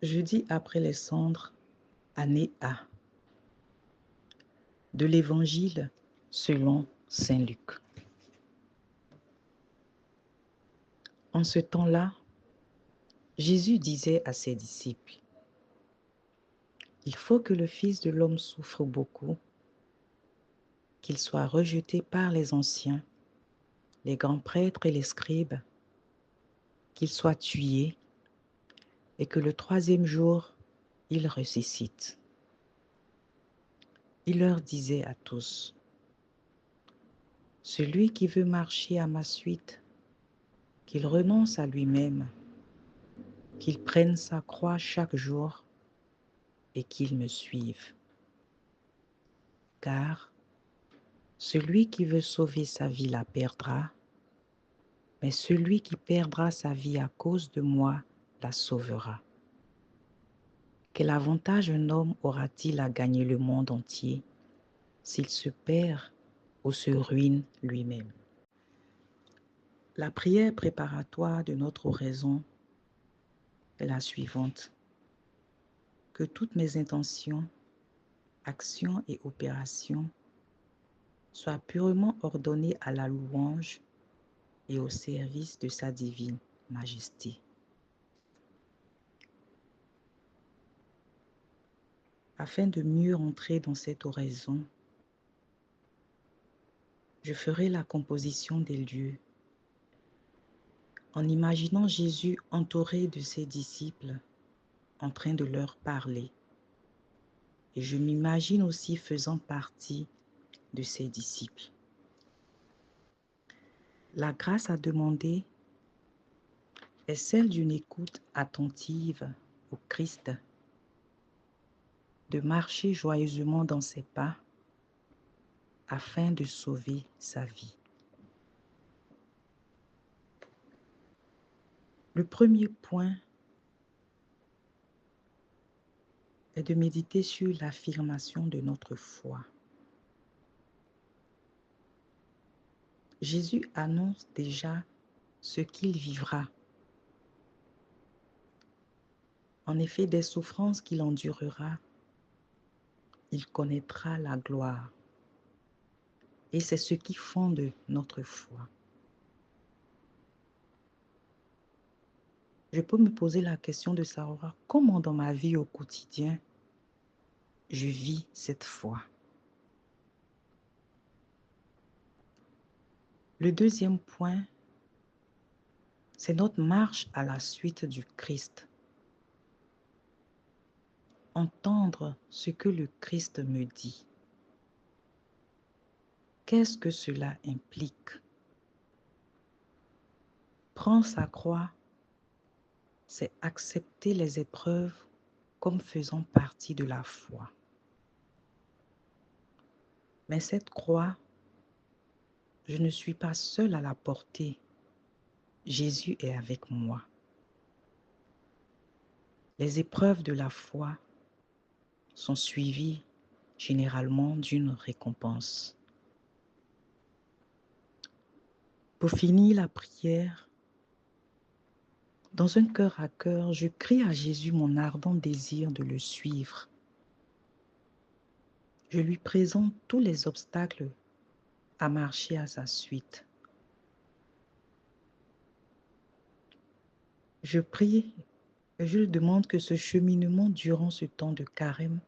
Jeudi après les cendres, année A, de l'Évangile selon saint Luc. En ce temps-là, Jésus disait à ses disciples, « Il faut que le Fils de l'homme souffre beaucoup, qu'il soit rejeté par les anciens, les grands prêtres et les scribes, qu'il soit tué, et que le troisième jour, il ressuscite. » Il leur disait à tous, « Celui qui veut marcher à ma suite, qu'il renonce à lui-même, qu'il prenne sa croix chaque jour et qu'il me suive. Car celui qui veut sauver sa vie la perdra, mais celui qui perdra sa vie à cause de moi la sauvera. Quel avantage un homme aura-t-il à gagner le monde entier s'il se perd ou se ruine lui-même? » La prière préparatoire de notre oraison est la suivante. Que toutes mes intentions, actions et opérations soient purement ordonnées à la louange et au service de sa divine majesté. Afin de mieux entrer dans cette oraison, je ferai la composition des lieux en imaginant Jésus entouré de ses disciples en train de leur parler. Et je m'imagine aussi faisant partie de ses disciples. La grâce à demander est celle d'une écoute attentive au Christ, de marcher joyeusement dans ses pas afin de sauver sa vie. Le premier point est de méditer sur l'affirmation de notre foi. Jésus annonce déjà ce qu'il vivra. En effet, des souffrances qu'il endurera, il connaîtra la gloire. Et c'est ce qui fonde notre foi. Je peux me poser la question de savoir comment dans ma vie au quotidien, je vis cette foi. Le deuxième point, c'est notre marche à la suite du Christ. Entendre ce que le Christ me dit. Qu'est-ce que cela implique? Prendre sa croix, c'est accepter les épreuves comme faisant partie de la foi. Mais cette croix, je ne suis pas seule à la porter. Jésus est avec moi. Les épreuves de la foi sont suivies généralement d'une récompense. Pour finir la prière, dans un cœur à cœur, je crie à Jésus mon ardent désir de le suivre. Je lui présente tous les obstacles à marcher à sa suite. Je prie et je lui demande que ce cheminement durant ce temps de carême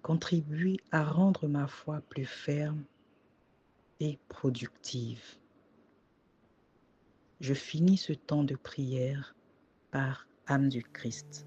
contribue à rendre ma foi plus ferme et productive. Je finis ce temps de prière par âme du Christ.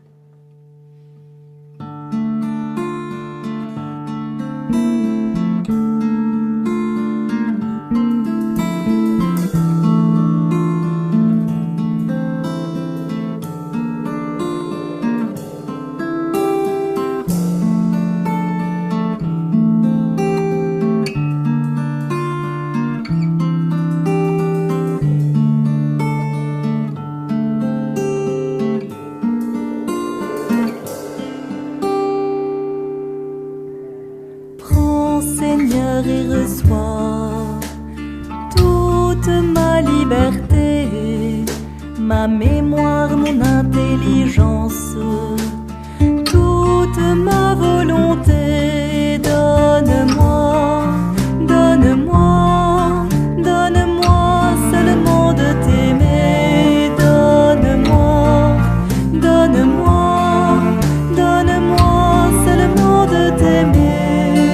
Seigneur, et reçois toute ma liberté, ma mémoire.